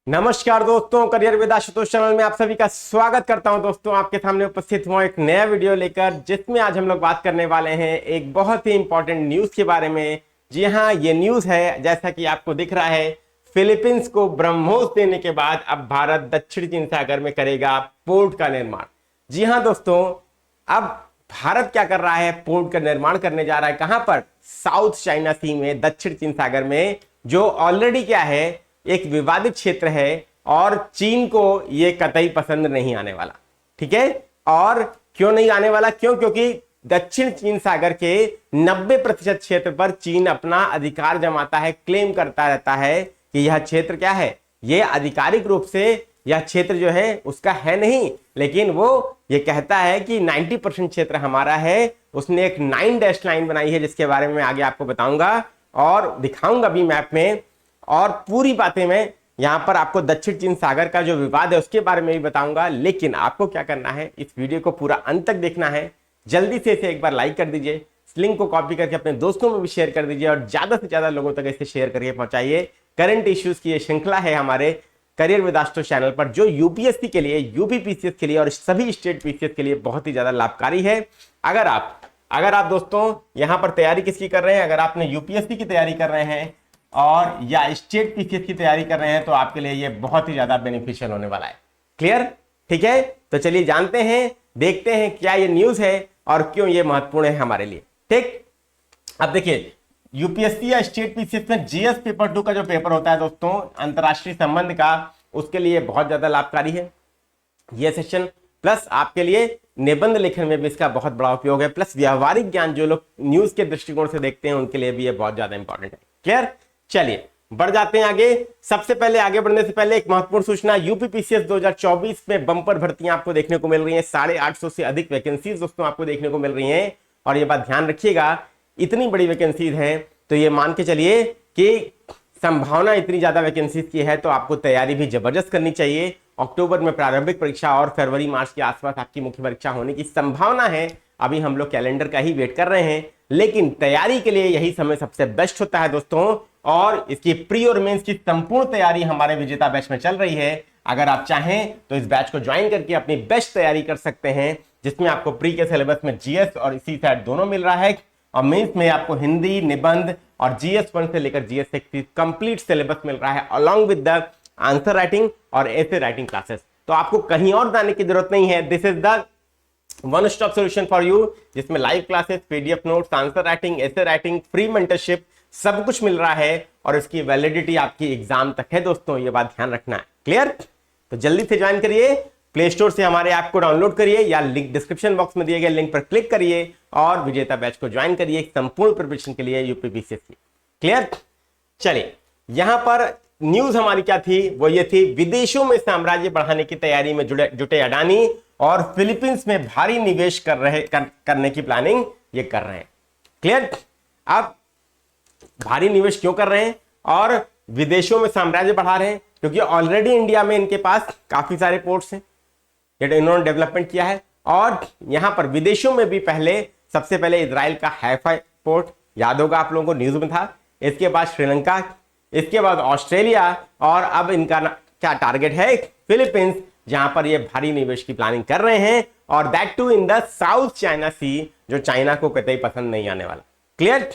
नमस्कार दोस्तों, career with Ashutosh channel में आप सभी का स्वागत करता हूं। दोस्तों, आपके सामने उपस्थित हुआ एक नया वीडियो लेकर, जिसमें आज हम लोग बात करने वाले हैं एक बहुत ही इंपॉर्टेंट न्यूज के बारे में। जी हां, ये न्यूज है, जैसा कि आपको दिख रहा है, फिलीपींस को ब्रह्मोस देने के बाद अब भारत दक्षिण चीन सागर में करेगा पोर्ट का निर्माण। जी हां दोस्तों, अब भारत क्या कर रहा है, पोर्ट का निर्माण करने जा रहा है। कहां पर? साउथ चाइना सी में, दक्षिण चीन सागर में, जो ऑलरेडी क्या है, एक विवादित क्षेत्र है और चीन को यह कतई पसंद नहीं आने वाला। ठीक है, और क्यों नहीं आने वाला? क्योंकि दक्षिण चीन सागर के 90% क्षेत्र पर चीन अपना अधिकार जमाता है, क्लेम करता रहता है कि यह क्षेत्र क्या है, यह आधिकारिक रूप से यह क्षेत्र जो है उसका है नहीं, लेकिन वो ये कहता है कि 90% क्षेत्र हमारा है। उसने एक 9 डैश लाइन बनाई है, जिसके बारे में आगे आपको बताऊंगा और दिखाऊंगा भी मैप में, और पूरी बातें मैं यहां पर आपको दक्षिण चीन सागर का जो विवाद है उसके बारे में भी बताऊंगा। लेकिन आपको क्या करना है, इस वीडियो को पूरा अंत तक देखना है। जल्दी से इसे एक बार लाइक कर दीजिए, इस लिंक को कॉपी करके अपने दोस्तों में भी शेयर कर दीजिए और ज्यादा से ज्यादा लोगों तक इसे शेयर करके पहुंचाइए। करंट इश्यूज की ये श्रृंखला है हमारे करियर विद आशुतोष चैनल पर, जो यूपीएससी के लिए, यूपीपीसीएस के लिए और सभी स्टेट पीसीएस के लिए बहुत ही ज्यादा लाभकारी है। अगर आप दोस्तों यहां पर तैयारी किसकी कर रहे हैं, अगर आपने यूपीएससी की तैयारी कर रहे हैं और या स्टेट पीसीएस की तैयारी कर रहे हैं, तो आपके लिए ये बहुत ही ज्यादा बेनिफिशियल होने वाला है। क्लियर? ठीक है, तो चलिए जानते हैं, देखते हैं क्या ये न्यूज है और क्यों ये महत्वपूर्ण है हमारे लिए। ठीक, अब देखिए, यूपीएससी या स्टेट पीसीएस में जीएस पेपर 2 का जो पेपर होता है दोस्तों, अंतरराष्ट्रीय संबंध का, उसके लिए बहुत ज्यादा लाभकारी है ये सेशन। प्लस आपके लिए निबंध लेखन में भी इसका बहुत बड़ा उपयोग है। प्लस व्यावहारिक ज्ञान जो लोग न्यूज के दृष्टिकोण से देखते हैं, उनके लिए भी ये बहुत ज्यादा इंपॉर्टेंट है। क्लियर? चलिए बढ़ जाते हैं आगे। सबसे पहले आगे बढ़ने से पहले एक महत्वपूर्ण सूचना, यूपीपीसीएस 2024 में बंपर भर्तियां आपको देखने को मिल रही हैं। 850 से अधिक वैकेंसीज दोस्तों आपको देखने को मिल रही हैं। और ये बात ध्यान रखिएगा, इतनी बड़ी वैकेंसीज है तो ये मान के चलिए कि संभावना इतनी ज्यादा वैकेंसीज की है, तो आपको तैयारी भी जबरदस्त करनी चाहिए। अक्टूबर में प्रारंभिक परीक्षा और फरवरी मार्च के आसपास आपकी मुख्य परीक्षा होने की संभावना है। अभी हम लोग कैलेंडर का ही वेट कर रहे हैं, लेकिन तैयारी के लिए यही समय सबसे बेस्ट होता है दोस्तों। और इसकी प्री और मेंस की संपूर्ण तैयारी हमारे विजेता बैच में चल रही है। अगर आप चाहें तो इस बैच को ज्वाइन करके अपनी बेस्ट तैयारी कर सकते हैं, जिसमें आपको प्री के सिलेबस में जीएस और इसी साइड दोनों मिल रहा है, और मेंस में आपको हिंदी, निबंध और जीएस 1 से लेकर जीएस 6 की कंप्लीट सिलेबस मिल रहा है, along with the answer writing और ऐसे राइटिंग क्लासेस। तो आपको कहीं और जाने की जरूरत नहीं है। This is the one stop solution for you, जिसमें live classes, PDF notes, answer writing, essay writing, free mentorship, सब कुछ मिल रहा है। और इसकी वैलिडिटी आपकी एग्जाम तक है दोस्तों, ये बात ध्यान रखना है। क्लियर? तो जल्दी से ज्वाइन करिए, प्ले स्टोर से हमारे ऐप को डाउनलोड करिए या लिंक डिस्क्रिप्शन बॉक्स में दिए गए लिंक पर क्लिक करिए और विजेता बैच को ज्वाइन करिए संपूर्ण प्रिपरेशन के लिए यूपीपीसीएस की। क्लियर? चलिए, यहां पर न्यूज हमारी क्या थी, वो ये थी, विदेशों में साम्राज्य बढ़ाने की तैयारी में जुटे अडानी और फिलीपींस में भारी निवेश करने की प्लानिंग ये कर रहे हैं। क्लियर? अब भारी निवेश क्यों कर रहे हैं और विदेशों में साम्राज्य बढ़ा रहे हैं? क्योंकि ऑलरेडी इंडिया में इनके पास काफी सारे पोर्ट्स हैं, ये इन्होंने डेवलपमेंट किया है। और यहां पर विदेशों में भी सबसे पहले इजराइल का हैफा पोर्ट, याद होगा आप लोगों को, न्यूज में था। इसके बाद श्रीलंका, इसके बाद ऑस्ट्रेलिया, और अब इनका क्या टारगेट है, फिलीपींस, जहां पर ये भारी निवेश की प्लानिंग कर रहे हैं, और that too in the South China Sea, जो चाइना को कतई पसंद नहीं आने वाला। क्लियर?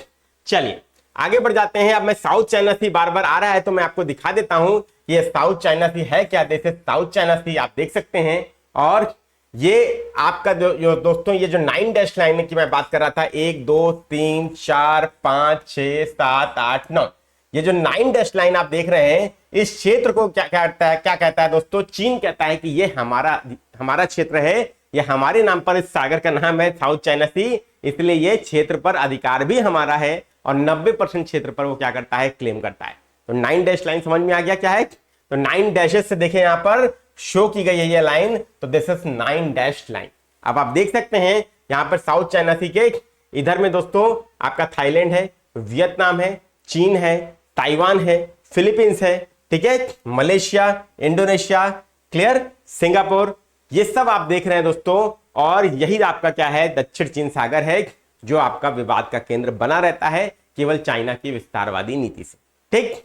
चलिए आगे बढ़ जाते हैं। अब मैं साउथ चाइना सी बार बार आ रहा है तो मैं आपको दिखा देता हूं कि ये साउथ चाइना सी है क्या। जैसे साउथ चाइना सी आप देख सकते हैं, और ये आपका जो दोस्तों, ये जो 9 डैश लाइन की मैं बात कर रहा था, 1 2 3 4 5 6 7 8 9, ये जो 9 डैश लाइन आप देख रहे हैं, इस क्षेत्र को क्या कहता है दोस्तों, चीन कहता है कि ये हमारा क्षेत्र है, ये हमारे नाम पर, इस सागर का नाम है साउथ चाइना सी, इसलिए ये क्षेत्र पर अधिकार भी हमारा है और 90% क्षेत्र पर वो क्या करता है, क्लेम करता है। तो 9 डैश लाइन समझ में आ गया क्या है? तो 9 डैशेस से देखें, यहां पर शो की गई है ये लाइन, तो दिस इज 9 डैश लाइन। अब आप देख सकते हैं यहां पर साउथ चाइना सी के इधर में दोस्तों आपका थाईलैंड है, वियतनाम है, चीन है, ताइवान है, फिलीपींस है, ठीक है, मलेशिया, इंडोनेशिया, क्लियर, सिंगापुर, ये सब आप देख रहे हैं दोस्तों। और यही आपका क्या है, दक्षिण चीन सागर है, जो आपका विवाद का केंद्र बना रहता है केवल चाइना की विस्तारवादी नीति से। ठीक,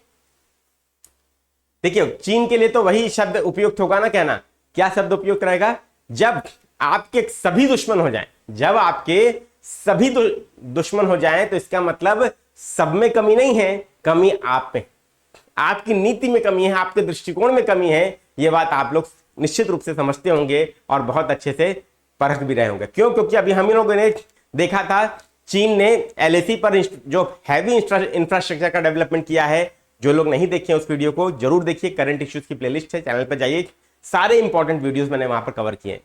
देखिए चीन के लिए तो वही शब्द उपयुक्त होगा ना कहना। क्या शब्द उपयुक्त रहेगा? जब आपके सभी दुश्मन हो जाएं, जब आपके सभी दुश्मन हो जाएं तो इसका मतलब सब में कमी नहीं है, कमी आप में, आपकी नीति में कमी है, आपके दृष्टिकोण में कमी है। यह बात आप लोग निश्चित रूप से समझते होंगे और बहुत अच्छे से परख भी रहे होंगे। क्यों? क्योंकि अभी हम लोगों ने देखा था चीन ने एलएसी पर जो हैवी इंफ्रास्ट्रक्चर का डेवलपमेंट किया है। जो लोग नहीं देखे उस वीडियो को जरूर देखिए, करंट इश्यूज की प्लेलिस्ट है, चैनल पर जाइए, सारे इंपॉर्टेंट वीडियोस मैंने वहां पर कवर किए,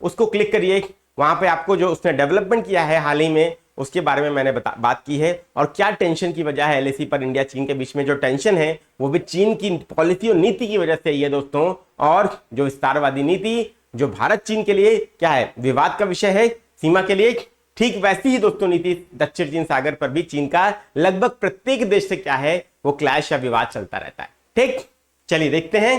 उसको क्लिक करिए। वहां पे आपको जो उसने डेवलपमेंट किया है हाल ही में उसके बारे में मैंने बात की है, और क्या टेंशन की वजह है एलएसी पर इंडिया चीन के बीच में जो टेंशन है वो भी चीन की पॉलिसी और नीति की वजह से ही है दोस्तों। और जो विस्तारवादी नीति जो भारत चीन के लिए क्या है, विवाद का विषय है सीमा के लिए, ठीक वैसी ही दोस्तों नीति दक्षिण चीन सागर पर भी चीन का लगभग प्रत्येक देश से क्या है वो क्लैश या विवाद चलता रहता है। ठीक, चलिए देखते हैं।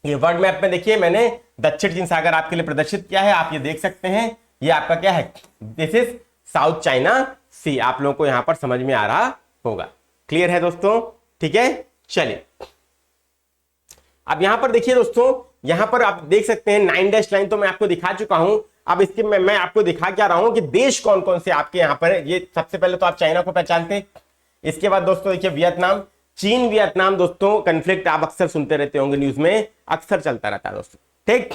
ये वर्ल्ड मैप में देखिए मैंने दक्षिण चीन सागर आपके लिए प्रदर्शित किया है, आप ये देख सकते हैं। ये आपका क्या है, दिस इज साउथ चाइना सी। आप लोगों को यहां पर समझ में आ रहा होगा, क्लियर है दोस्तों? ठीक है, चलिए अब यहां पर देखिए दोस्तों, यहां पर आप देख सकते हैं 9 डैश लाइन तो मैं आपको दिखा चुका हूं। अब इसके मैं आपको दिखा क्या रहा हूं कि देश कौन कौन से आपके यहां पर, ये सबसे पहले तो आप चाइना को पहचानते हैं, इसके बाद दोस्तों देखिए वियतनाम, चीन वियतनाम दोस्तों कन्फ्लिक्ट आप अक्सर सुनते रहते होंगे, न्यूज में अक्सर चलता रहता है दोस्तों। ठीक,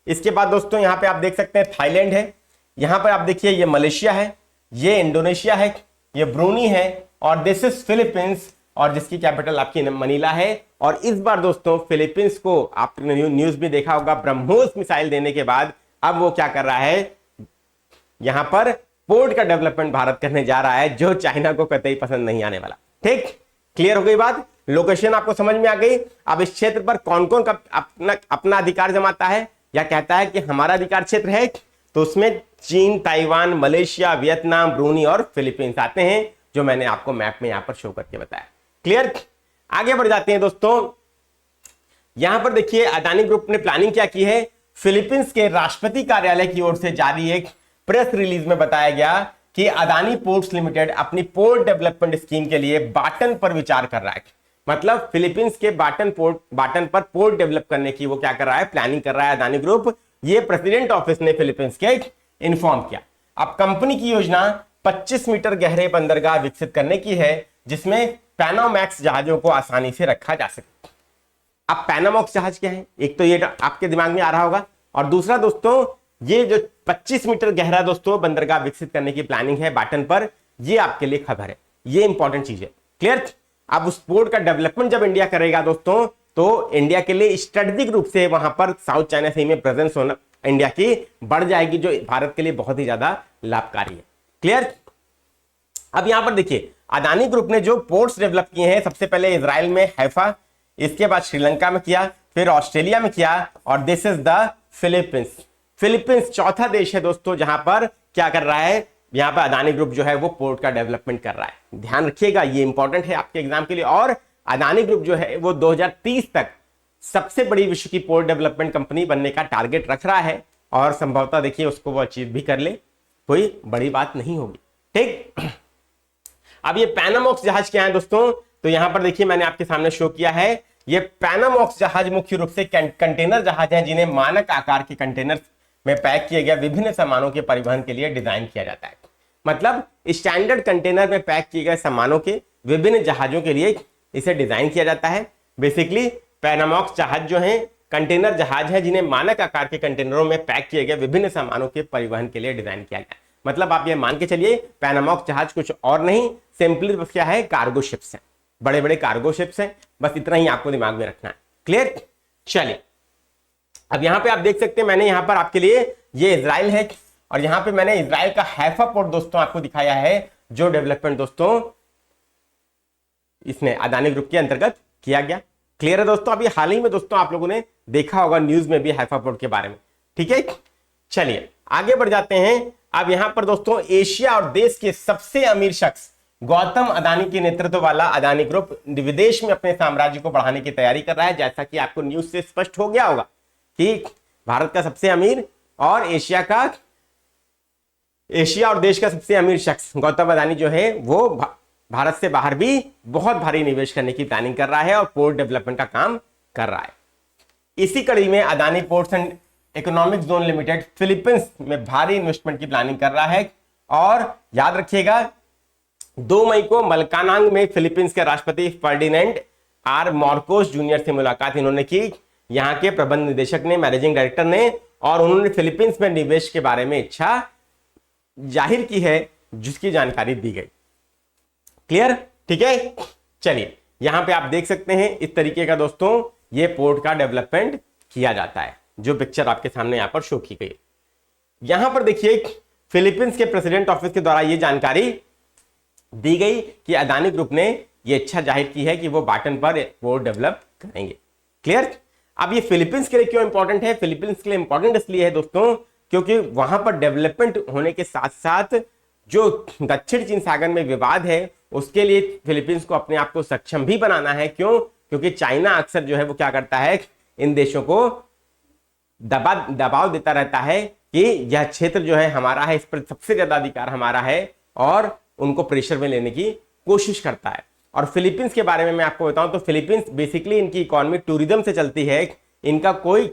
इसके बाद दोस्तों यहां पे आप देख सकते हैं थाईलैंड है, यहां पर आप देखिए ये मलेशिया है, ये इंडोनेशिया है, ये ब्रूनी है, और दिस इज फिलीपींस, और जिसकी कैपिटल आपकी मनीला है। और इस बार दोस्तों फिलीपींस को आपने न्यूज में देखा होगा, ब्रह्मोस मिसाइल देने के बाद अब वो क्या कर रहा है, यहां पर पोर्ट का डेवलपमेंट भारत करने जा रहा है, जो चाइना को कतई पसंद नहीं आने वाला। ठीक, क्लियर हो गई बात, लोकेशन आपको समझ में आ गई। अब इस क्षेत्र पर कौन कौन अपना अधिकार जमाता है या कहता है कि हमारा अधिकार क्षेत्र है, तो उसमें चीन, ताइवान, मलेशिया, वियतनाम, ब्रूनी और फिलीपींस आते हैं, जो मैंने आपको मैप में यहां पर शो करके बताया। क्लियर, आगे बढ़ जाते हैं दोस्तों। यहां पर देखिए अदानी ग्रुप ने प्लानिंग क्या की है, फिलीपींस के राष्ट्रपति कार्यालय की ओर से जारी एक प्रेस रिलीज में बताया गया कि अदानी पोर्ट्स लिमिटेड अपनी पोर्ट डेवलपमेंट स्कीम के लिए बाटन पर विचार कर रहा है। मतलब फिलीपींस के बाटन पर पोर्ट डेवलप करने की वो क्या कर रहा है, प्लानिंग कर रहा है अदानी ग्रुप। ये प्रेसिडेंट ऑफिस ने फिलीपींस के इन्फॉर्म किया। अब कंपनी की योजना 25 मीटर गहरे बंदरगाह विकसित करने की है, जिसमें पैनामैक्स जहाजों को आसानी से रखा जा सके। अब पैनामैक्स जहाज क्या है, एक तो ये आपके दिमाग में आ रहा होगा, और दूसरा दोस्तों ये जो 25 मीटर गहरा दोस्तों बंदरगाह विकसित करने की प्लानिंग है बाटन पर, ये आपके लिए खबर है, ये इंपॉर्टेंट चीज है। क्लियर, अब उस पोर्ट का डेवलपमेंट जब इंडिया करेगा दोस्तों, तो इंडिया के लिए स्ट्रेटेजिक रूप से वहां पर साउथ चाइना सी में प्रेजेंस होना इंडिया की बढ़ जाएगी, जो भारत के लिए बहुत ही ज्यादा लाभकारी है। क्लियर, अब यहां पर देखिए अदानी ग्रुप ने जो पोर्ट्स डेवलप किए हैं, सबसे पहले इजराइल में हैफा, इसके बाद श्रीलंका में किया, फिर ऑस्ट्रेलिया में किया, और this is the Philippines. Philippines चौथा देश है दोस्तों जहां पर क्या कर रहा है, यहां पर अदानी ग्रुप जो है वो पोर्ट का डेवलपमेंट कर रहा है। ध्यान रखिएगा, ये इंपॉर्टेंट है आपके एग्जाम के लिए। और अदानी ग्रुप जो है वो 2030 तक सबसे बड़ी विश्व की पोर्ट डेवलपमेंट कंपनी बनने का टारगेट रख रहा है, और संभवतः देखिए उसको वो अचीव भी कर ले, कोई बड़ी बात नहीं होगी। ठीक, अब ये पैनामैक्स जहाज क्या है दोस्तों, तो यहां पर देखिए मैंने आपके सामने शो किया है, ये पैनामैक्स जहाज मुख्य रूप से कंटेनर जहाज हैं, जिन्हें मानक आकार के कंटेनर में पैक किए गए विभिन्न सामानों के परिवहन के लिए डिजाइन किया जाता है। मतलब स्टैंडर्ड कंटेनर में पैक किए गए सामानों के विभिन्न जहाजों के लिए इसे डिजाइन किया जाता है। बेसिकली पैनामैक्स जहाज जो है कंटेनर जहाज है, जिन्हें मानक आकार के कंटेनरों में पैक किए गए विभिन्न सामानों के परिवहन के लिए डिजाइन किया गया है। मतलब आप ये मान के चलिए पैनामैक्स जहाज कुछ और नहीं, सिंपली क्या है, कार्गो शिप्स हैं, बड़े बड़े कार्गो शिप्स हैं, बस इतना ही आपको दिमाग में रखना है। क्लियर, चलिए अब यहां पे आप देख सकते हैं मैंने यहां पर आपके लिए ये इजराइल है, और यहां पे मैंने इजराइल का हैफा पोर्ट दोस्तों आपको दिखाया है, जो डेवलपमेंट दोस्तों इसने अदानी ग्रुप के अंतर्गत किया गया। क्लियर है दोस्तों, अभी हाल ही में दोस्तों आप लोगों ने देखा होगा न्यूज में भी हैफा पोर्ट के बारे में। ठीक है, चलिए आगे बढ़ जाते हैं। अब यहां पर दोस्तों एशिया और देश के सबसे अमीर शख्स गौतम अदानी के नेतृत्व वाला अदानी ग्रुप विदेश में अपने साम्राज्य को बढ़ाने की तैयारी कर रहा है। जैसा कि आपको न्यूज से स्पष्ट हो गया होगा कि भारत का सबसे अमीर और एशिया और देश का सबसे अमीर शख्स गौतम अदानी जो है वो भारत से बाहर भी बहुत भारी निवेश करने की प्लानिंग कर रहा है और पोर्ट डेवलपमेंट का काम कर रहा है। इसी कड़ी में Adani ports and economic zone limited Philippines में भारी इन्वेस्टमेंट की प्लानिंग कर रहा है। और याद रखिएगा 2 मई को मलकानांग में फिलीपींस के राष्ट्रपति फर्डिनेंड आर मार्कोस जूनियर से मुलाकात इन्होंने की, यहां के प्रबंध निदेशक ने, मैनेजिंग डायरेक्टर ने, और उन्होंने फिलीपींस में निवेश के बारे में इच्छा जाहिर की है, जिसकी जानकारी दी गई। क्लियर? ठीक है, चलिए यहां पे आप देख सकते हैं इस तरीके का दोस्तों ये पोर्ट का डेवलपमेंट किया जाता है, जो पिक्चर आपके सामने यहां पर शो की गई। यहां पर देखिए फिलीपींस के प्रेसिडेंट ऑफिस के द्वारा यह जानकारी दी गई कि अदानी ग्रुप ने यह इच्छा जाहिर की है कि वो बाटन पर पोर्ट डेवलप करेंगे। क्लियर? अब ये फिलीपींस के लिए क्यों इंपॉर्टेंट है? फिलीपींस के लिए इंपॉर्टेंट इसलिए है दोस्तों क्योंकि वहां पर डेवलपमेंट होने के साथ साथ जो दक्षिण चीन सागर में विवाद है उसके लिए फिलीपींस को अपने आप को सक्षम भी बनाना है। क्यों? क्योंकि चाइना अक्सर जो है वो क्या करता है, इन देशों को दबाव देता रहता है कि यह क्षेत्र जो है हमारा है, इस पर सबसे ज्यादा अधिकार हमारा है, और उनको प्रेशर में लेने की कोशिश करता है। और फिलीपींस के बारे में मैं आपको बताऊं तो फिलीपींस बेसिकली इनकी इकोनॉमी टूरिज्म से चलती है। इनका कोई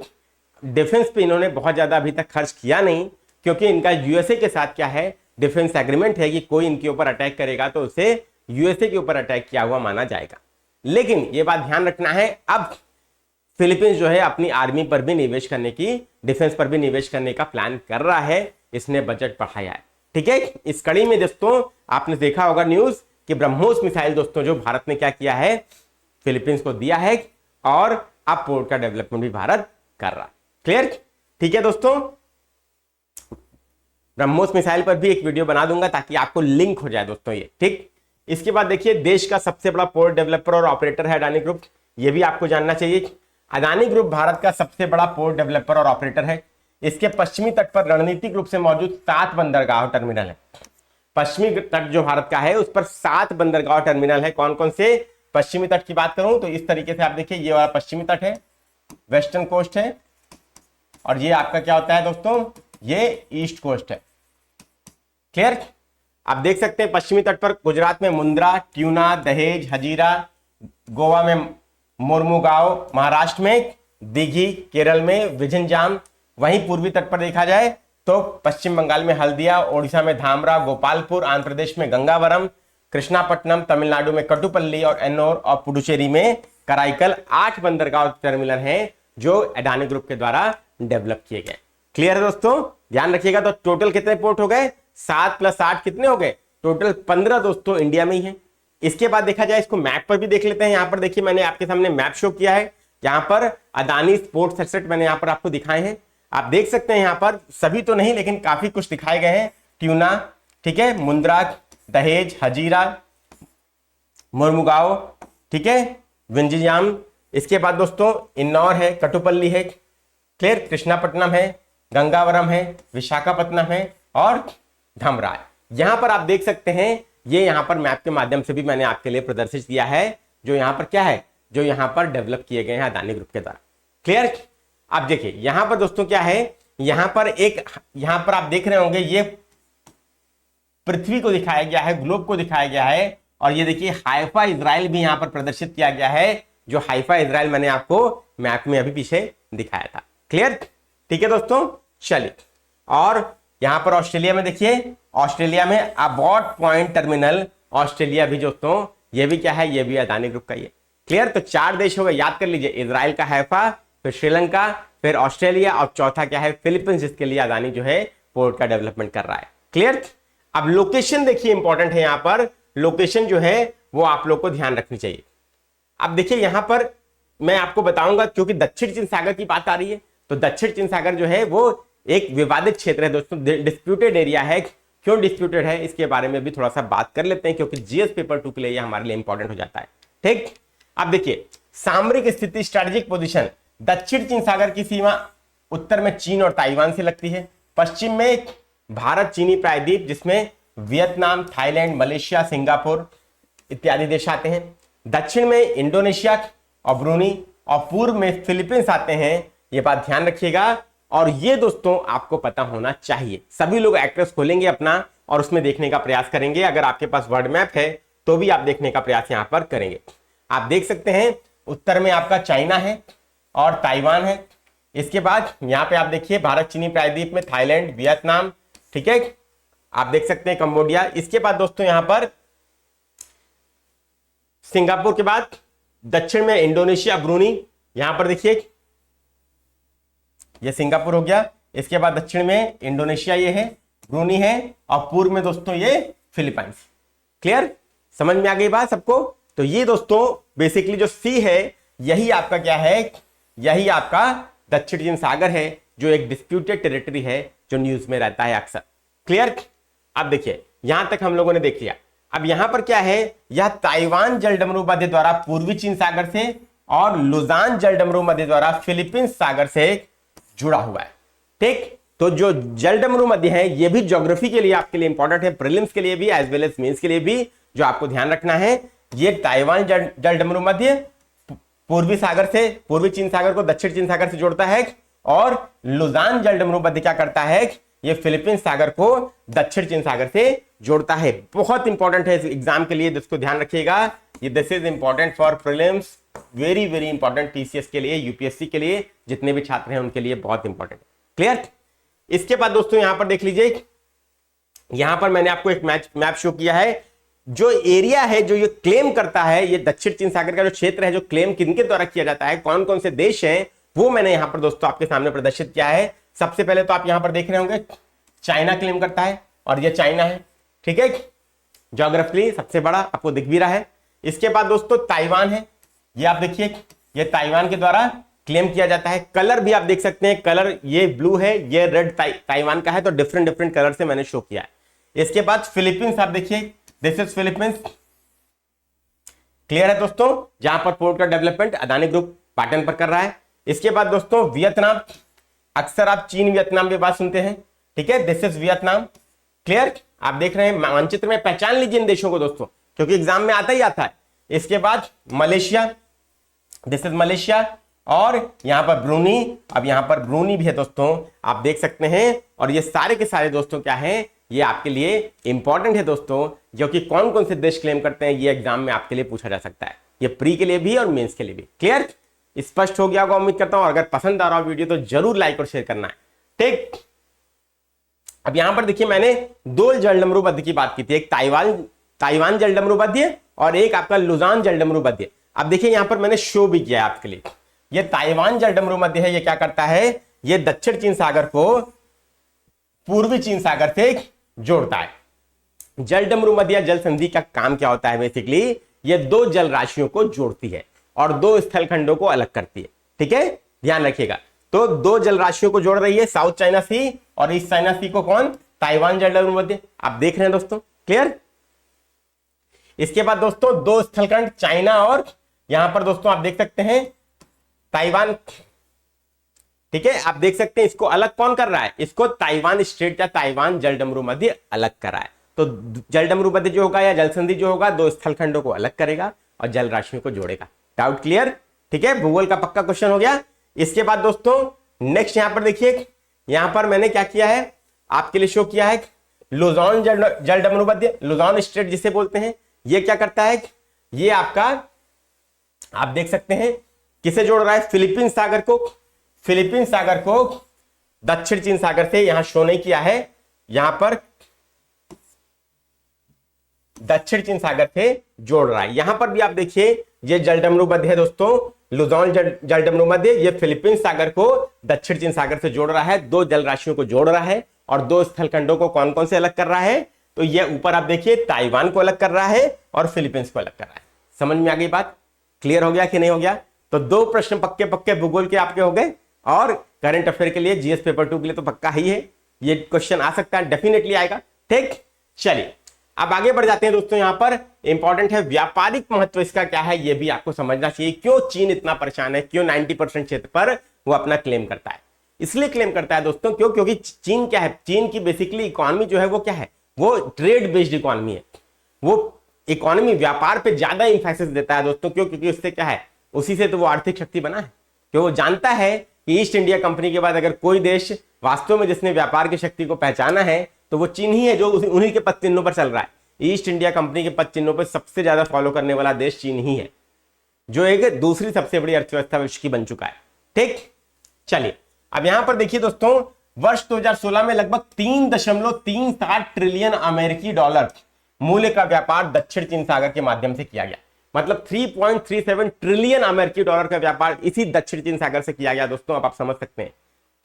डिफेंस पे इन्होंने बहुत ज्यादा अभी तक खर्च किया नहीं, क्योंकि इनका यूएसए के साथ क्या है, डिफेंस एग्रीमेंट है कि कोई इनके ऊपर अटैक करेगा तो उसे यूएसए के ऊपर अटैक किया हुआ माना जाएगा। लेकिन यह बात ध्यान रखना है, अब फिलीपींस जो है अपनी आर्मी पर भी निवेश करने की, डिफेंस पर भी निवेश करने का प्लान कर रहा है, इसने बजट बढ़ाया है। ठीक है, इस कड़ी में दोस्तों आपने देखा होगा न्यूज कि ब्रह्मोस मिसाइल दोस्तों जो भारत ने क्या किया है, फिलीपींस को दिया है, और अब पोर्ट का डेवलपमेंट भी भारत कर रहा है। क्लियर? ठीक है दोस्तों, ब्रह्मोस मिसाइल पर भी एक वीडियो बना दूंगा ताकि आपको लिंक हो जाए दोस्तों ये। ठीक, इसके बाद देखिए देश का सबसे बड़ा पोर्ट डेवलपर और ऑपरेटर है अदानी ग्रुप, ये भी आपको जानना चाहिए। अदानी ग्रुप भारत का सबसे बड़ा पोर्ट डेवलपर और ऑपरेटर है। इसके पश्चिमी तट पर रणनीतिक रूप से मौजूद 7 बंदरगाह टर्मिनल है। पश्चिमी तट जो भारत का है उस पर 7 बंदरगाह टर्मिनल है। कौन कौन से? पश्चिमी तट की बात करूं तो इस तरीके से आप देखिए, ये वाला पश्चिमी तट है, वेस्टर्न कोस्ट है, और ये आपका क्या होता है दोस्तों, ये ईस्ट कोस्ट है। क्लियर? आप देख सकते हैं पश्चिमी तट पर गुजरात में मुंद्रा, ट्यूना, दहेज, हजीरा, गोवा में मोरमुगांव, महाराष्ट्र में दीघी, केरल में विझनजाम। वहीं पूर्वी तट पर देखा जाए तो पश्चिम बंगाल में हल्दिया, ओडिशा में धामरा, गोपालपुर, आंध्र प्रदेश में गंगावरम, कृष्णापट्टनम, तमिलनाडु में कटुपल्ली और एन्नोर, और पुडुचेरी में कराईकल 8 बंदरगाह टर्मिनल हैं जो अडानी ग्रुप के द्वारा डेवलप किए गए। क्लियर है दोस्तों? ध्यान रखिएगा। तो टोटल कितने पोर्ट हो गए? 7 + 8 कितने हो गए? टोटल 15 दोस्तों इंडिया में ही है। इसके बाद देखा जाए, इसको मैप पर भी देख लेते हैं। यहां पर देखिए मैंने आपके सामने मैप शो किया है, यहां पर अदानी पोर्ट एसेट मैंने यहां पर आपको दिखाए हैं। आप देख सकते हैं यहां पर सभी तो नहीं लेकिन काफी कुछ दिखाए गए हैं। ट्यूना, ठीक है, मुंद्रा, दहेज, हजीरा, मोरमुगांव, ठीक है, विंझियाम। इसके बाद दोस्तों इन्नौर है, कटुपल्ली है, क्लियर, कृष्णापट्टनम है, गंगावरम है, विशाखापट्टनम है और धमरा है। यहां पर आप देख सकते हैं, ये यहां पर मैप के माध्यम से भी मैंने आपके लिए प्रदर्शित किया है, जो यहां पर क्या है, जो यहां पर डेवलप किए गए हैं अदानी ग्रुप के द्वारा। क्लियर? आप देखिए यहां पर दोस्तों क्या है, यहां पर आप देख रहे होंगे ये पृथ्वी को दिखाया गया है, ग्लोब को दिखाया गया है, और ये देखिए हाइफा इजराइल भी यहां पर प्रदर्शित किया गया है, जो हाइफा इजराइल मैंने आपको मैप में अभी पीछे दिखाया था। क्लियर? ठीक है दोस्तों, चलिए। और यहां पर ऑस्ट्रेलिया में देखिए, ऑस्ट्रेलिया में अबॉट पॉइंट टर्मिनल, ऑस्ट्रेलिया भी दोस्तों ये भी क्या है, ये भी अदानी ग्रुप का ही है। क्लियर? तो 4 देश हो गए, याद कर लीजिए, इजराइल का हाइफा, फिर श्रीलंका, फिर ऑस्ट्रेलिया, और चौथा क्या है, फिलीपींस, जिसके लिए अदानी जो है पोर्ट का डेवलपमेंट कर रहा है। क्लियर? अब लोकेशन देखिए इंपॉर्टेंट है, यहां पर लोकेशन जो है वो आप लोग को ध्यान रखनी चाहिए। अब देखिए यहां पर मैं आपको बताऊंगा, क्योंकि दक्षिण चीन सागर की बात आ रही है, तो दक्षिण चीन सागर जो है वो एक विवादित क्षेत्र है दोस्तों, डिस्प्यूटेड एरिया है। क्यों डिस्प्यूटेड है इसके बारे में भी थोड़ा सा बात कर लेते हैं, क्योंकि जीएस पेपर 2 के लिए हमारे लिए इंपॉर्टेंट हो जाता है। ठीक, अब देखिए सामरिक स्थिति, स्ट्रेटेजिक पोजीशन, दक्षिण चीन सागर की सीमा उत्तर में चीन और ताइवान से लगती है, पश्चिम में भारत चीनी प्रायद्वीप जिसमें वियतनाम, थाईलैंड, मलेशिया, सिंगापुर इत्यादि देश आते हैं, दक्षिण में इंडोनेशिया और ब्रूनी, और पूर्व में फिलीपींस आते हैं। ये बात ध्यान रखिएगा, और ये दोस्तों आपको पता होना चाहिए। सभी लोग एक्ट्रेस खोलेंगे अपना और उसमें देखने का प्रयास करेंगे। अगर आपके पास वर्ल्ड मैप है तो भी आप देखने का प्रयास यहां पर करेंगे। आप देख सकते हैं उत्तर में आपका चाइना है और ताइवान है। इसके बाद यहाँ पे आप देखिए भारत चीनी प्रायद्वीप में थाईलैंड, वियतनाम, ठीक है, आप देख सकते हैं कंबोडिया। इसके बाद दोस्तों यहाँ पर सिंगापुर के बाद दक्षिण में इंडोनेशिया, ब्रूनी, यहां पर देखिए ये सिंगापुर हो गया। इसके बाद दक्षिण में इंडोनेशिया ये है, ब्रूनी है, और पूर्व में दोस्तों ये फिलीपींस। क्लियर, समझ में आ गई बात सबको? तो ये दोस्तों बेसिकली जो सी है यही आपका क्या है, यही आपका दक्षिण चीन सागर है, जो एक डिस्प्यूटेड टेरिटरी है जो न्यूज में रहता है अक्सर। क्लियर, अब देखिए यहां तक हम लोगों ने देख लिया। अब यहां पर क्या है, यह ताइवान जलडमरू मध्य द्वारा पूर्वी चीन सागर से और लुजान जलडमरू मध्य द्वारा फिलीपींस सागर से जुड़ा हुआ है। ठीक, तो जो जलडमरू मध्य है ये भी ज्योग्राफी के लिए आपके लिए इंपॉर्टेंट है, प्रीलिम्स के लिए भी एज वेल एज मेंस के लिए भी, जो आपको ध्यान रखना है। ये ताइवान जलडमरू मध्य पूर्वी सागर से, पूर्वी चीन सागर को दक्षिण चीन सागर से जोड़ता है, और लुजान जलडमरू मध्य क्या करता है, ये फिलीपींस सागर को दक्षिण चीन सागर से जोड़ता है। बहुत इंपॉर्टेंट है इस एग्जाम के लिए, जिसको ध्यान रखिएगा। ये this is important for prelims, very very important, TCS के लिए, यूपीएससी के लिए, जितने भी छात्र हैं उनके लिए बहुत इंपॉर्टेंट। क्लियर, इसके बाद दोस्तों यहां पर देख लीजिए, यहां पर मैंने आपको एक मैप शो किया है। जो एरिया है जो ये क्लेम करता है, ये दक्षिण चीन सागर का जो क्षेत्र है जो क्लेम किनके द्वारा किया जाता है, कौन कौन से देश हैं, वो मैंने यहां पर दोस्तों आपके सामने प्रदर्शित किया है। सबसे पहले तो आप यहां पर देख रहे होंगे चाइना क्लेम करता है, और ये चाइना है, ठीक है, ज्योग्राफिकली सबसे बड़ा आपको दिख भी रहा है। इसके बाद दोस्तों ताइवान है, ये आप देखिए, ये ताइवान के द्वारा क्लेम किया जाता है। कलर भी आप देख सकते हैं, कलर ये ब्लू है, ये रेड ताइवान का है, तो डिफरेंट डिफरेंट कलर से मैंने शो किया है। इसके बाद फिलीपींस आप देखिए, दिस इज फिलीपींस। क्लियर है दोस्तों, जहां पर पोर्ट का डेवलपमेंट अदानी ग्रुप पाटन पर कर रहा है। इसके बाद दोस्तों वियतनाम, अक्सर आप चीन वियतनाम की बात सुनते हैं, ठीक है, दिस इज वियतनाम। क्लियर, आप देख रहे हैं मानचित्र में पहचान लीजिए इन देशों को दोस्तों, क्योंकि एग्जाम में आता ही आता है। इसके बाद मलेशिया, दिस इज मलेशिया, और यहां पर ब्रूनी, अब यहां पर ब्रूनी भी है दोस्तों, आप देख सकते हैं। और ये सारे के सारे दोस्तों क्या है, ये आपके लिए इंपॉर्टेंट है दोस्तों, जो कि कौन कौन से देश क्लेम करते हैं, ये एग्जाम में आपके लिए पूछा जा सकता है, ये प्री के लिए भी और मेंस के लिए भी। क्लियर, स्पष्ट हो गया होगा उम्मीद करता हूं। अगर पसंद आ रहा हो वीडियो तो जरूर लाइक और शेयर करना है। ठीक, अब यहां पर देखिए मैंने दो जलडमरू मध्य की बात की थी, एक ताइवान जलडमरू मध्य और एक आपका लुजान जलडमरू मध्य। अब देखिए यहां पर मैंने शो भी किया है आपके लिए। ये ताइवान जलडमरू मध्य है, ये क्या करता है, ये दक्षिण चीन सागर को पूर्वी चीन सागर से जोड़ता है। जलडमरू मध्य जल संधि का काम क्या होता है, बेसिकली ये दो जल राशियों को जोड़ती है और दो स्थल खंडों को अलग करती है। ठीक है, ध्यान रखिएगा। तो दो जल राशियों को जोड़ रही है, साउथ चाइना सी और ईस्ट चाइना सी को कौन, ताइवान जलडमरू मध्य। आप देख रहे हैं दोस्तों, क्लियर। इसके बाद दोस्तों दो स्थलखंड चाइना और यहां पर दोस्तों आप देख सकते हैं ताइवान, ठीक है, आप देख सकते हैं इसको अलग कौन कर रहा है, इसको ताइवान स्ट्रेट या ताइवान जलडमरू मध्य अलग कर रहा है। तो जलडमरू मध्य जो होगा या जल संधि जो होगा, दो स्थलखंडों को अलग करेगा और जल राशियों को जोड़ेगा। डाउट क्लियर, ठीक है, भूगोल का पक्का क्वेश्चन हो गया। इसके बाद दोस्तों नेक्स्ट यहां पर देखिए, यहां पर मैंने क्या किया है, आपके लिए शो किया है लुजान जलडमरू मध्य, लुजान स्ट्रेट जिसे बोलते हैं। ये क्या करता है, ये आपका आप देख सकते हैं किसे जोड़ रहा है, फिलीपींस सागर को, फिलीपींस सागर को दक्षिण चीन सागर से, यहां शो नहीं किया है, यहां पर दक्षिण चीन सागर से जोड़ रहा है। यहां पर भी आप देखिए ये जलडमरू मध्य है दोस्तों, लुजान जलडमरू मध्य, ये फिलीपींस सागर को दक्षिण चीन सागर से जोड़ रहा है, दो जल राशियों को जोड़ रहा है और दो स्थलखंडों को कौन कौन से अलग कर रहा है, तो ये ऊपर आप देखिए ताइवान को अलग कर रहा है और फिलीपींस को अलग कर रहा है। समझ में आ गई बात, क्लियर हो गया कि नहीं हो गया। तो दो प्रश्न पक्के पक्के भूगोल के आपके हो गए, और करंट अफेयर के लिए जीएस पेपर 2 के लिए तो पक्का ही है, ये क्वेश्चन आ सकता है, डेफिनेटली आएगा। ठीक, चलिए अब आगे बढ़ जाते हैं दोस्तों। यहां पर इंपॉर्टेंट है व्यापारिक महत्व इसका क्या है, ये भी आपको समझना चाहिए। क्यों चीन इतना परेशान है, क्यों 90% क्षेत्र पर वो अपना क्लेम करता है, इसलिए क्लेम करता है दोस्तों क्योंकि चीन क्या है, चीन की बेसिकली इकोनॉमी जो है वो क्या है, वो ट्रेड बेस्ड इकोनॉमी है। वो इकोनॉमी व्यापार पे ज्यादा इंफेसिस देता है दोस्तों, क्योंकि उससे क्या है, उसी से तो वो आर्थिक शक्ति बना है। क्यों, वो जानता है कि ईस्ट इंडिया कंपनी के बाद अगर कोई देश वास्तव में जिसने व्यापार की शक्ति को पहचाना है तो वो चीन ही है, जो उन्हीं के पद चिन्हों पर चल रहा है। ईस्ट इंडिया कंपनी के पद चिन्हों पर सबसे ज्यादा फॉलो करने वाला देश चीन ही है। जो एक दूसरी सबसे बड़ी अर्थव्यवस्था विश्व की बन चुका है। ठीक, चलिए अब यहां पर देखिए दोस्तों, वर्ष 2016 में लगभग 3.37 ट्रिलियन अमेरिकी डॉलर मूल्य का व्यापार दक्षिण चीन सागर के माध्यम से किया गया। मतलब 3.37 ट्रिलियन अमेरिकी डॉलर का व्यापार इसी दक्षिण चीन सागर से किया गया दोस्तों, अब आप समझ सकते हैं।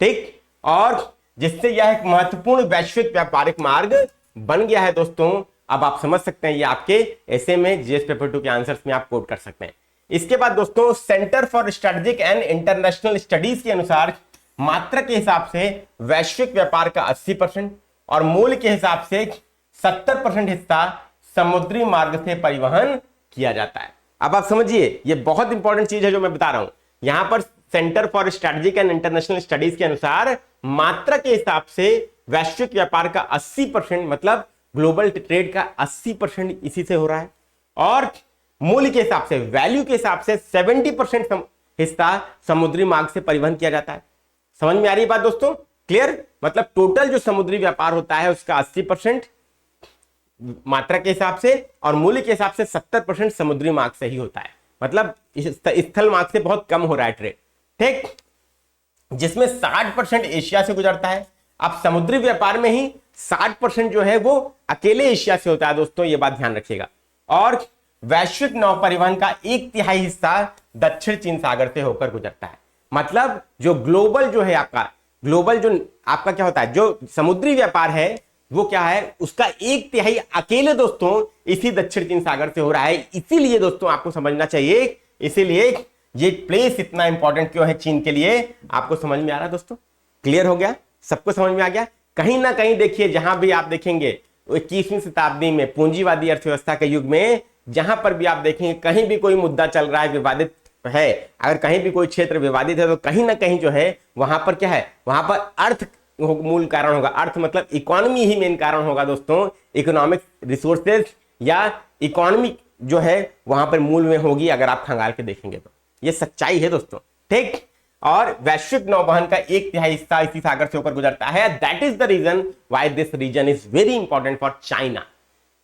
ठीक, और जिससे यह एक महत्वपूर्ण वैश्विक व्यापारिक मार्ग बन गया है दोस्तों। अब आप समझ सकते हैं, ये आपके ऐसे में जीएस पेपर 2 के आंसर्स में आप कोट कर सकते हैं। इसके बाद दोस्तों, centre for strategic and international studies के अनुसार मात्रा के हिसाब से वैश्विक व्यापार का 80% और मूल्य के हिसाब से 70% हिस्सा समुद्री मार्ग से परिवहन किया जाता है। अब आप समझिए, ये बहुत इंपॉर्टेंट चीज है जो मैं बता रहा हूं। यहां पर centre for strategic and international studies के अनुसार मात्रा के हिसाब से वैश्विक व्यापार का 80%, मतलब ग्लोबल ट्रेड का 80% इसी से हो रहा है, और मूल्य के हिसाब से, वैल्यू के हिसाब से 70% हिस्सा समुद्री मार्ग से परिवहन किया जाता है। समझ में आ रही है बात दोस्तों? क्लियर? मतलब टोटल जो समुद्री व्यापार होता है उसका 80% मात्रा के हिसाब से और मूल्य के हिसाब से 70% समुद्री मार्ग से ही होता है। मतलब स्थल मार्ग से बहुत कम हो रहा है ट्रेड। ठीक, जिसमें 60% एशिया से गुजरता है। अब समुद्री व्यापार में ही 60% जो है वो अकेले एशिया से होता है दोस्तों, ये बात ध्यान रखिएगा। और वैश्विक नौ परिवहन का 1/3 हिस्सा दक्षिण चीन सागर से होकर गुजरता है। मतलब जो ग्लोबल जो है आपका, ग्लोबल जो आपका क्या होता है, जो समुद्री व्यापार है वो क्या है, उसका 1/3 अकेले दोस्तों इसी दक्षिण चीन सागर से हो रहा है। इसीलिए दोस्तों आपको समझना चाहिए, इसीलिए ये प्लेस इतना इंपॉर्टेंट क्यों है चीन के लिए, आपको समझ में आ रहा है दोस्तों? क्लियर हो गया? सबको समझ में आ गया? कहीं ना कहीं देखिए, जहां भी आप देखेंगे 21वीं शताब्दी में पूंजीवादी अर्थव्यवस्था के युग में जहां पर भी आप देखेंगे कहीं भी कोई मुद्दा चल रहा है, विवादित है, अगर कहीं भी कोई क्षेत्र विवादित है तो कहीं ना कहीं जो है वहां पर क्या है, वहां पर अर्थ मूल कारण होगा। अर्थ मतलब इकोनॉमी ही मेन कारण होगा दोस्तों। इकोनॉमिक रिसोर्सेज या इकोनॉमी जो है वहां पर मूल में होगी, अगर आप खंगाल के देखेंगे तो ये सच्चाई है दोस्तों। ठीक, और वैश्विक नौवहन का 1/3 हिस्सा इसी सागर से होकर गुजरता है। That is the reason why this region is very important for China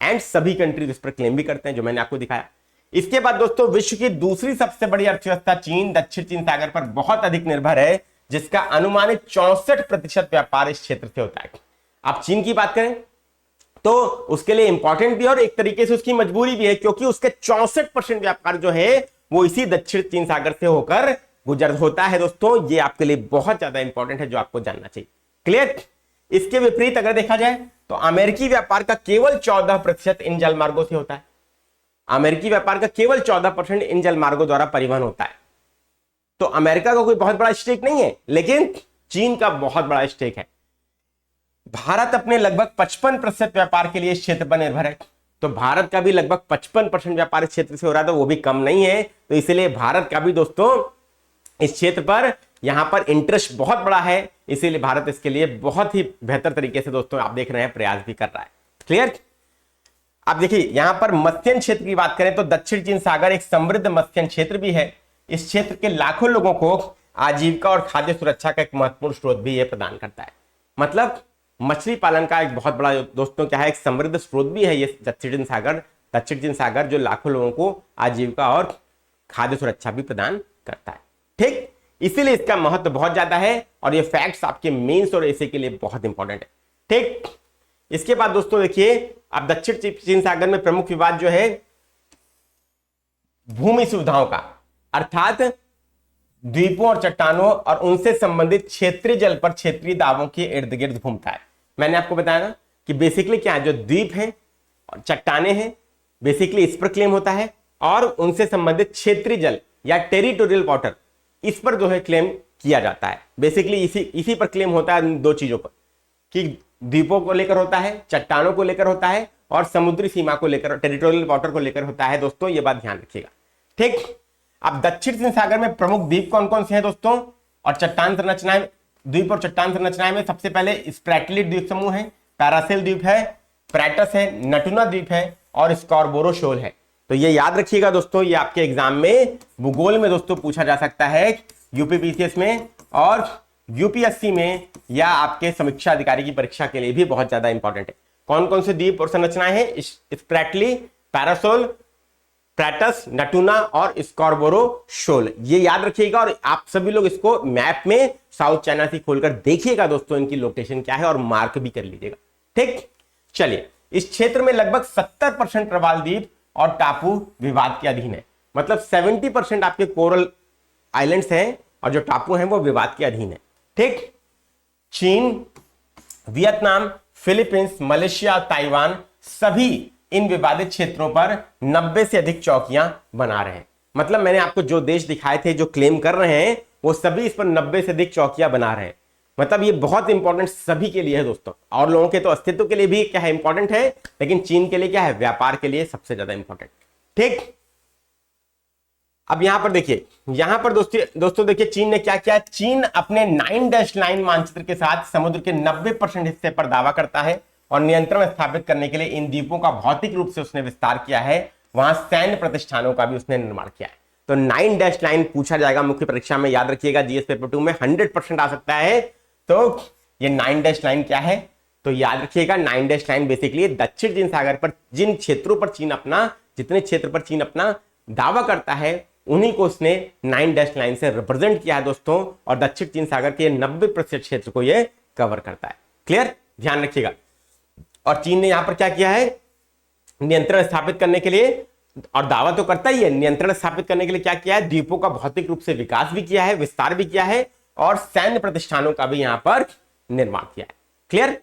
and सभी कंट्रीज इस पर क्लेम भी करते हैं, जो मैंने आपको दिखाया। इसके बाद दोस्तों, विश्व की दूसरी सबसे बड़ी अर्थव्यवस्था चीन दक्षिण चीन सागर पर बहुत अधिक निर्भर है, जिसका अनुमानित 64% व्यापार इस क्षेत्र से होता है। आप चीन की बात करें तो उसके लिए इंपॉर्टेंट भी और एक तरीके से उसकी मजबूरी भी है, क्योंकि उसके 64% व्यापार जो है वो इसी दक्षिण चीन सागर से होकर गुजर होता है दोस्तों। ये आपके लिए बहुत ज्यादा इंपॉर्टेंट है, जो आपको जानना चाहिए। क्लियर? इसके विपरीत अगर देखा जाए तो अमेरिकी व्यापार का केवल 14% इन जलमार्गों से होता है। अमेरिकी व्यापार का केवल 14% इन जलमार्गों द्वारा परिवहन होता है। तो अमेरिका का कोई बहुत बड़ा स्टेक नहीं है, लेकिन चीन का बहुत बड़ा स्टेक है। भारत अपने लगभग 55% व्यापार के लिए इस क्षेत्र पर निर्भर है। तो भारत का भी लगभग 55% व्यापार इस क्षेत्र से हो रहा है, तो वो भी कम नहीं है। तो इसलिए भारत का भी दोस्तों इस क्षेत्र पर यहां पर इंटरेस्ट बहुत बड़ा है, इसीलिए भारत इसके लिए बहुत ही बेहतर तरीके से दोस्तों आप देख रहे हैं प्रयास भी कर रहा है। क्लियर? अब देखिए, यहां पर मत्स्य क्षेत्र की बात करें तो दक्षिण चीन सागर एक समृद्ध मत्स्य क्षेत्र भी है। इस क्षेत्र के लाखों लोगों को आजीविका और खाद्य सुरक्षा का एक महत्वपूर्ण स्रोत भी यह प्रदान करता है। मतलब मछली पालन का एक बहुत बड़ा दोस्तों क्या है, एक समृद्ध स्रोत भी है ये दक्षिण चीन सागर, जो लाखों लोगों को आजीविका और खाद्य सुरक्षा भी प्रदान करता है। ठीक, इसीलिए इसका महत्व बहुत ज्यादा है और ये फैक्ट्स आपके मेंस और एसए के लिए बहुत इंपॉर्टेंट है। ठीक, इसके बाद दोस्तों देखिए, अब दक्षिण चीन सागर में प्रमुख विवाद जो है भूमि सुविधाओं का, अर्थात द्वीपों और चट्टानों और उनसे संबंधित क्षेत्रीय जल पर क्षेत्रीय दावों के इर्द गिर्द घूमता है। मैंने आपको बताया ना कि बेसिकली क्या है, जो द्वीप है और चट्टाने हैं, बेसिकली इस पर क्लेम होता है, और उनसे संबंधित क्षेत्रीय जल या टेरिटोरियल वाटर, इस पर जो है क्लेम किया जाता है। बेसिकली इसी पर क्लेम होता है, दो चीजों पर, कि द्वीपों को लेकर होता है, चट्टानों को लेकर होता है, और समुद्री सीमा को लेकर, टेरिटोरियल वाटर को लेकर होता है दोस्तों। ये बात ध्यान रखिएगा। ठीक, अब दक्षिण चीन सागर में प्रमुख द्वीप कौन कौन से हैं दोस्तों, और चट्टान संरचनाएं, द्वीप और चट्टान संरचनाएं में सबसे पहले स्प्रैटली द्वीप समूह है, पैरासेल द्वीप है, प्रैटस है, नटुना द्वीप है और स्कॉर्बोरो शोल है। तो ये याद रखिएगा दोस्तों, ये आपके एग्जाम में भूगोल में दोस्तों पूछा जा सकता है, यूपीपीसीएस में और यूपीएससी में, या आपके समीक्षा अधिकारी की परीक्षा के लिए भी बहुत ज्यादा इंपॉर्टेंट है। कौन कौन से द्वीप और संरचनाएं हैं? स्प्रैटली, पैरासोल, प्रैटस, नटूना और स्कॉर्बोरो शोल, ये याद रखिएगा। और आप सभी लोग इसको मैप में साउथ चाइना सी खोलकर देखिएगा दोस्तों, इनकी लोकेशन क्या है, और मार्क भी कर लीजिएगा। ठीक, चलिए, इस क्षेत्र में लगभग 70% प्रवाल द्वीप और टापू विवाद के अधीन है। मतलब 70% आपके कोरल आइलैंड्स हैं और जो टापू हैं वो विवाद के अधीन है। ठीक, चीन, वियतनाम, फिलीपींस, मलेशिया, ताइवान सभी इन विवादित क्षेत्रों पर 90 से अधिक चौकियां बना रहे हैं। मतलब मैंने आपको जो देश दिखाए थे जो क्लेम कर रहे हैं, वो सभी इस पर 90 से अधिक चौकियां बना रहे हैं। मतलब ये बहुत इंपॉर्टेंट सभी के लिए है दोस्तों, और लोगों के तो अस्तित्व के लिए भी क्या है, इंपॉर्टेंट है, लेकिन चीन के लिए क्या है, व्यापार के लिए सबसे ज्यादा इंपॉर्टेंट। ठीक, अब यहां पर देखिए, यहां पर दोस्तों देखिए चीन ने क्या किया। चीन अपने 9 डैश लाइन मानचित्र के साथ समुद्र के 90% हिस्से पर दावा करता है और नियंत्रण स्थापित करने के लिए इन द्वीपों का भौतिक रूप से उसने विस्तार किया है। वहां सैन्य प्रतिष्ठानों का भी उसने निर्माण किया है। तो 9 डैश लाइन पूछा जाएगा मुख्य परीक्षा में, याद रखिएगा, जीएस पेपर 2 में 100% आ सकता है। तो ये 9 डैश लाइन क्या है, तो याद रखिएगा 9 डैश लाइन बेसिकली दक्षिण चीन सागर पर जिन क्षेत्रों पर चीन अपना, जितने क्षेत्र पर चीन अपना दावा करता है, उन्हीं को उसने 9 डैश लाइन से रिप्रेजेंट किया है दोस्तों, और दक्षिण चीन सागर के 90% क्षेत्र को यह कवर करता है। क्लियर, ध्यान रखिएगा। और चीन ने यहां पर क्या किया है, नियंत्रण स्थापित करने के लिए, और दावा तो करता ही है, नियंत्रण स्थापित करने के लिए क्या किया है, द्वीपों का भौतिक रूप से विकास भी किया है, विस्तार भी किया है, और सैन्य प्रतिष्ठानों का भी यहां पर निर्माण किया है। क्लियर,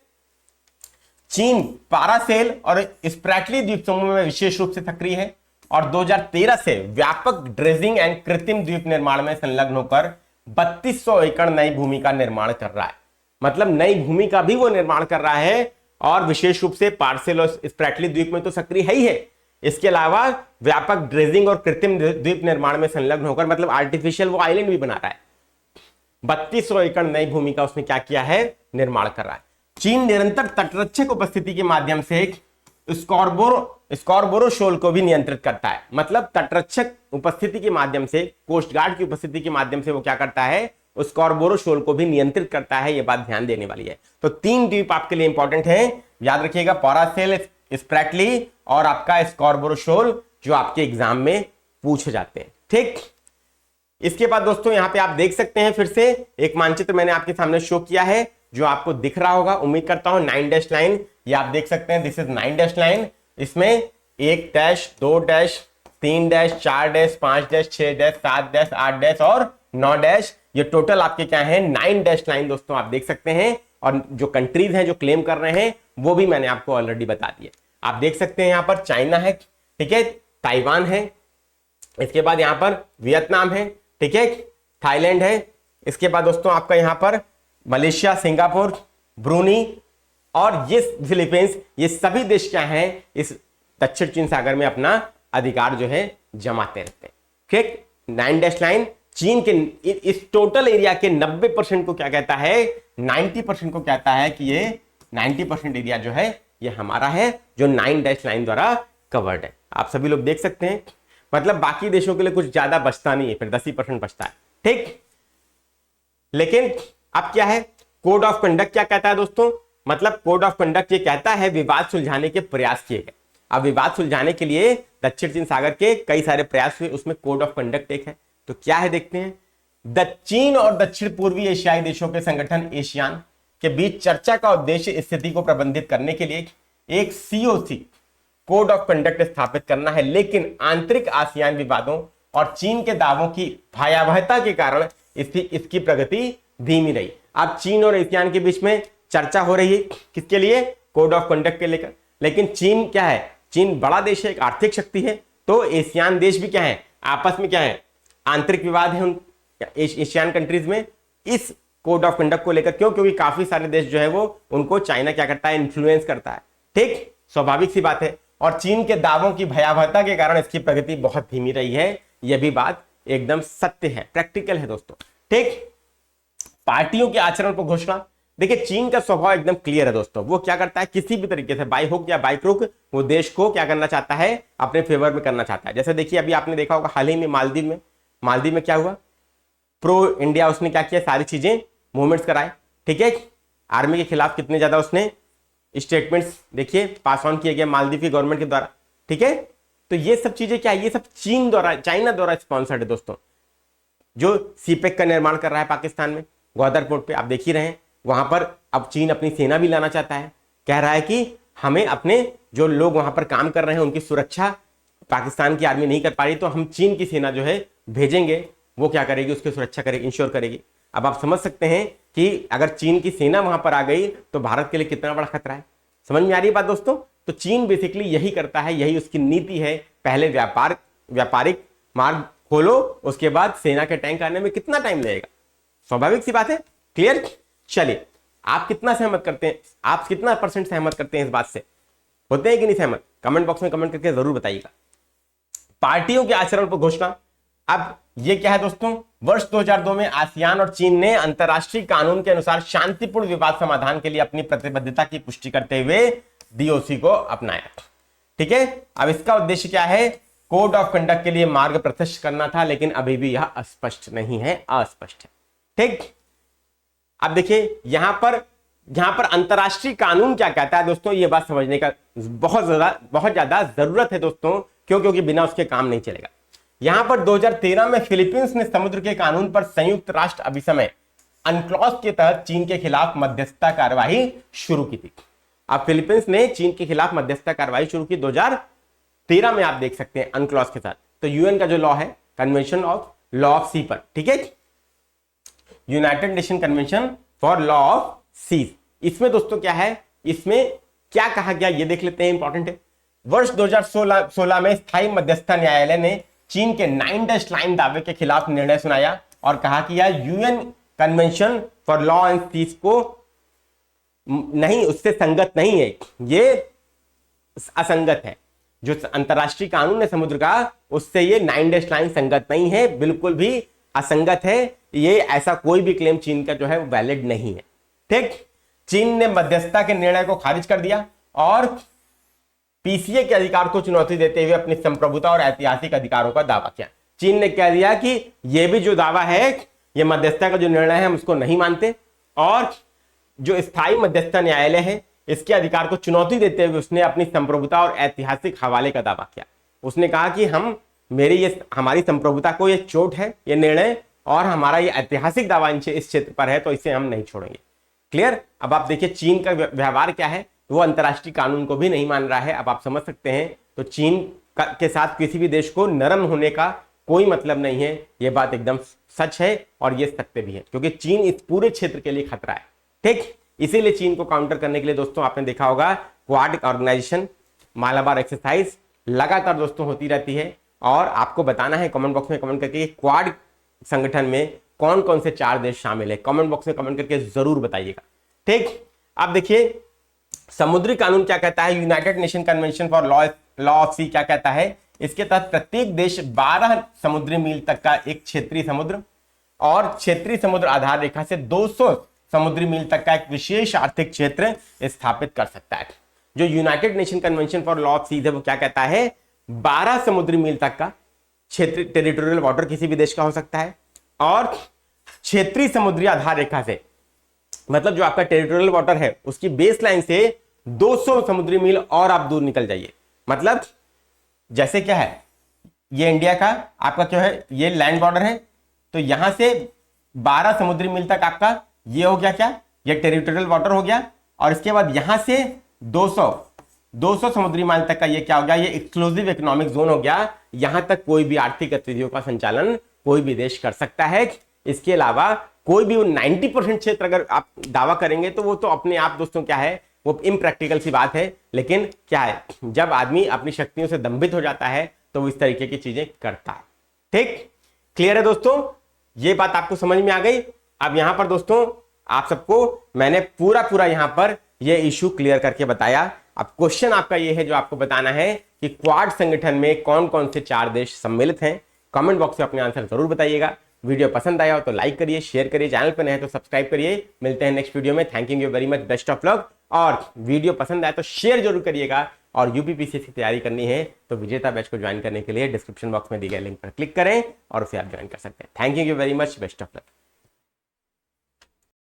चीन पारासेल और स्प्रैटली द्वीप समूह में विशेष रूप से सक्रिय है और 2013 से व्यापक ड्रेजिंग एंड कृत्रिम द्वीप निर्माण में संलग्न होकर 3200 एकड़ नई भूमि का निर्माण कर रहा है। मतलब नई भूमि का भी वो निर्माण कर रहा है, और विशेष रूप से पार्सेल और स्प्रैटली द्वीप में तो सक्रिय है ही है। इसके अलावा व्यापक ड्रेजिंग और कृत्रिम द्वीप निर्माण में संलग्न होकर, मतलब आर्टिफिशियल वो आइलैंड भी बना रहा है। 3200 एकड़ नई भूमि का उसने क्या किया है, निर्माण कर रहा है। चीन निरंतर तटरक्षक उपस्थिति के माध्यम से स्कॉर्बोरो शोल को भी नियंत्रित करता है। मतलब तटरक्षक उपस्थिति के माध्यम से, कोस्ट गार्ड की उपस्थिति के माध्यम से वो क्या करता है, स्कॉर्बोरो शोल को भी नियंत्रित करता है। ये बात ध्यान देने वाली है। तो 3 द्वीप आपके लिए इंपॉर्टेंट है, याद रखिएगा, पारासेल, स्प्रैटली और आपका स्कॉर्बोरो शोल, जो आपके एग्जाम में पूछे जाते हैं। ठीक, इसके बाद दोस्तों यहां पे आप देख सकते हैं, फिर से एक मानचित्र मैंने आपके सामने शो किया है, जो आपको दिख रहा होगा, उम्मीद करता हूं। 9 डैश लाइन, ये आप देख सकते हैं, दिस इज 9 डैश लाइन। इसमें 1 dash, 2 dash, 3 dash, 4 dash, 5 dash, 6 dash, 7 dash, 8 dash और 9 डैश। ये टोटल आपके क्या है, 9 डैश लाइन दोस्तों आप देख सकते हैं। और जो कंट्रीज हैं जो क्लेम कर रहे हैं, वो भी मैंने आपको ऑलरेडी बता दिए। आप देख सकते हैं, यहां पर चाइना है, ठीक है, ताइवान है, इसके बाद यहां पर वियतनाम है, ठीक है, थाईलैंड है, इसके बाद दोस्तों आपका यहां पर मलेशिया, सिंगापुर, ब्रूनी और ये फिलीपींस, ये सभी देश क्या हैं, इस दक्षिण चीन सागर में अपना अधिकार जो है जमाते रहते हैं। ठीक, 9 डैश लाइन चीन के इस टोटल एरिया के 90% को क्या कहता है, 90% को कहता है कि ये 90% एरिया जो है ये हमारा है, जो 9 डैश लाइन द्वारा कवर्ड है। आप सभी लोग देख सकते हैं। मतलब बाकी देशों के लिए कुछ ज्यादा बचता नहीं है, फिर 10% बचता है। ठीक, लेकिन अब क्या है, कोड ऑफ कंडक्ट क्या कहता है दोस्तों, मतलब कोड ऑफ कंडक्ट ये कहता है विवाद सुलझाने के प्रयास किए गए। अब विवाद सुलझाने के लिए दक्षिण चीन सागर के कई सारे प्रयास हुए, उसमें कोड ऑफ कंडक्ट एक है। तो क्या है देखते हैं। चीन और दक्षिण पूर्वी एशियाई देशों के संगठन एशियान के बीच चर्चा का उद्देश्य स्थिति को प्रबंधित करने के लिए एक सीओसी कोड ऑफ कंडक्ट स्थापित करना है, लेकिन आंतरिक आसियान विवादों और चीन के दावों की भयावहता के कारण इसकी प्रगति धीमी रही। अब चीन और एशियान के बीच में चर्चा हो रही है किसके लिए, कोड ऑफ कंडक्ट के लेकर। लेकिन चीन क्या है, चीन बड़ा देश है, एक आर्थिक शक्ति है, तो एशियान देश भी क्या है, आपस में क्या है, आंतरिक विवाद है उन एशियान कंट्रीज में इस कोड ऑफ कंडक्ट को लेकर। क्यों, क्योंकि काफी सारे देश जो है वो उनको चाइना क्या करता है, इन्फ्लुएंस करता है। ठीक, स्वाभाविक सी बात है। और चीन के दावों की भयावहता के कारण इसकी प्रगति बहुत धीमी रही है। यह भी बात एकदम सत्य है, प्रैक्टिकल है दोस्तों। ठीक, पार्टियों के आचरण पर घोषणा। देखिए चीन का स्वभाव एकदम क्लियर है दोस्तों, वो क्या करता है, किसी भी तरीके से बाई हुक या बाई क्रुक वो देश को क्या करना चाहता है, अपने फेवर में करना चाहता है। जैसे देखिए अभी आपने देखा होगा हाल ही में मालदीव में क्या हुआ, प्रो इंडिया उसने क्या किया, सारी चीजें मूवमेंट्स कराए। ठीक है, आर्मी के खिलाफ कितने ज्यादा उसने स्टेटमेंट्स देखिए पास ऑन किए गए मालदीव की गवर्नमेंट के द्वारा। ठीक है, तो ये सब चीजें क्या है, ये सब चीन द्वारा, चाइना द्वारा स्पॉन्सर्ड है दोस्तों। जो सीपेक का निर्माण कर रहा है पाकिस्तान में ग्वादर पोर्ट पे, आप देख ही रहे हैं, वहां पर अब चीन अपनी सेना भी लाना चाहता है, कह रहा है कि हमें अपने जो लोग वहां पर काम कर रहे हैं उनकी सुरक्षा पाकिस्तान की आर्मी नहीं कर पा रही, तो हम चीन की सेना जो है भेजेंगे, वो क्या करेगी, उसकी सुरक्षा करेगी, इंश्योर करेगी। अब आप समझ सकते हैं कि अगर चीन की सेना वहां पर आ गई तो भारत के लिए कितना बड़ा खतरा है। समझ में आ रही है बात दोस्तों? तो चीन बेसिकली यही करता है, यही उसकी नीति है, पहले व्यापारिक मार्ग खोलो, उसके बाद सेना के टैंक आने में कितना टाइम लगेगा, स्वाभाविक सी बात है। क्लियर? चलिए, आप कितना सहमत करते हैं, आप कितना % सहमत करते हैं इस बात से, होते हैं कि नहीं सहमत? कमेंट बॉक्स में कमेंट करके जरूर बताइएगा। पार्टियों के आचरण पर घोषणा। अब ये क्या है दोस्तों, वर्ष 2002 में आसियान और चीन ने अंतरराष्ट्रीय कानून के अनुसार शांतिपूर्ण विवाद समाधान के लिए अपनी प्रतिबद्धता की पुष्टि करते हुए डीओसी को अपनाया। ठीक है, अब इसका उद्देश्य क्या है, कोड ऑफ कंडक्ट के लिए मार्ग प्रशस्त करना था, लेकिन अभी भी यह अस्पष्ट नहीं है, अस्पष्ट है। ठीक, अब देखिए यहां पर अंतरराष्ट्रीय कानून क्या कहता है दोस्तों, ये बात समझने का बहुत ज्यादा जरूरत है दोस्तों, क्योंकि बिना उसके काम नहीं चलेगा। यहां पर 2013 में फिलीपींस ने समुद्र के कानून पर संयुक्त राष्ट्र अभिसमय अनक्लॉज के तहत चीन के खिलाफ मध्यस्थता कार्यवाही शुरू की थी। अब फिलीपींस ने चीन के खिलाफ मध्यस्थता कार्यवाही शुरू की 2013 में, आप देख सकते हैं अनक्लॉज के साथ। तो यूएन का जो लॉ है, convention of law of sea पर, ठीक है, United Nation convention for law of sea, इसमें दोस्तों क्या है, इसमें क्या कहा गया ये देख लेते हैं, इंपॉर्टेंट है। वर्ष 2016 में स्थायी मध्यस्थता न्यायालय ने चीन के 9 लाइन दावे के खिलाफ निर्णय सुनाया और कहा कि यह UN convention for law and peace को नहीं, उससे संगत नहीं है, ये असंगत है। जो अंतरराष्ट्रीय कानून है समुद्र का, उससे ये 9 लाइन संगत नहीं है, बिल्कुल भी असंगत है। ये ऐसा कोई भी क्लेम चीन का जो है वैलिड नहीं है। ठीक, चीन ने मध्यस्थता के निर्णय को खारिज कर दिया और पीसीए के अधिकार को चुनौती देते हुए अपनी संप्रभुता और ऐतिहासिक अधिकारों का दावा किया। चीन ने कह दिया कि यह भी जो दावा है, यह मध्यस्थता का जो निर्णय है हम उसको नहीं मानते, और जो स्थायी मध्यस्थता न्यायालय है इसके अधिकार को चुनौती देते हुए उसने अपनी संप्रभुता और ऐतिहासिक हवाले का दावा किया। उसने कहा कि हमारी संप्रभुता को यह चोट है ये निर्णय, और हमारा ये ऐतिहासिक दावा इस क्षेत्र पर है, तो इसे हम नहीं छोड़ेंगे। क्लियर? अब आप देखिए चीन का व्यवहार क्या है, वो अंतरराष्ट्रीय कानून को भी नहीं मान रहा है। अब आप समझ सकते हैं, तो चीन के साथ किसी भी देश को नरम होने का कोई मतलब नहीं है, ये बात एकदम सच है और ये सत्य भी है, क्योंकि चीन इस पूरे क्षेत्र के लिए खतरा है। ठीक, इसीलिए चीन को काउंटर करने के लिए दोस्तों आपने देखा होगा क्वाड ऑर्गेनाइजेशन, मालाबार एक्सरसाइज लगातार दोस्तों होती रहती है, और आपको बताना है कमेंट बॉक्स में कमेंट करके क्वाड संगठन में कौन कौन से 4 देश शामिल है, कमेंट बॉक्स में कमेंट करके जरूर बताइएगा। ठीक, अब देखिए समुद्री कानून क्या कहता है, United Nation convention for law of sea क्या कहता है, इसके तहत प्रत्येक देश 12 समुद्री मील तक का एक क्षेत्रीय समुद्र और क्षेत्रीय समुद्र आधार रेखा से 200 समुद्री मील तक का एक विशेष आर्थिक क्षेत्र स्थापित कर सकता है। जो United Nation convention for law of sea है वो क्या कहता है, 12 समुद्री मील तक का क्षेत्रीय टेरिटोरियल वाटर किसी भी देश का हो सकता है, और क्षेत्रीय समुद्री आधार रेखा से, मतलब जो आपका टेरिटोरियल वाटर है उसकी बेस लाइन से 200 समुद्री मील और आप दूर निकल जाइए। मतलब जैसे क्या है, ये इंडिया का आपका जो है ये लैंड बॉर्डर है, तो यहां से 12 समुद्री मील तक आपका ये हो गया क्या, ये टेरिटोरियल वाटर हो गया, और इसके बाद यहां से 200 समुद्री माइल तक का ये क्या हो गया, ये एक्सक्लूसिव इकोनॉमिक जोन हो गया। यहां तक कोई भी आर्थिक गतिविधियों का संचालन कोई भी देश कर सकता है। इसके अलावा कोई भी 90% क्षेत्र अगर आप दावा करेंगे तो वो तो अपने आप दोस्तों क्या है, वो इम्प्रैक्टिकल सी बात है, लेकिन क्या है, जब आदमी अपनी शक्तियों से दंभित हो जाता है तो वो इस तरीके की चीजें करता है। ठीक, क्लियर है दोस्तों, ये बात आपको समझ में आ गई। अब यहां पर दोस्तों आप सबको मैंने पूरा यहां पर ये इशू क्लियर करके बताया। अब क्वेश्चन आपका ये है जो आपको बताना है कि क्वाड संगठन में कौन कौन से 4 देश सम्मिलित हैं। कमेंट बॉक्स में अपने आंसर जरूर बताइएगा। वीडियो पसंद आया हो तो लाइक करिए, शेयर करिए, चैनल पर नए हैं तो सब्सक्राइब करिए। मिलते हैं नेक्स्ट वीडियो में। Thank you very much, best of luck. और वीडियो पसंद आए तो शेयर जरूर करिएगा, और यूपीपीसीएससी की तैयारी करनी है तो विजेता बैच को ज्वाइन करने के लिए डिस्क्रिप्शन बॉक्स में दिए गए लिंक पर क्लिक करें और उसे आप ज्वाइन कर सकते हैं। Thank you very much, best of luck.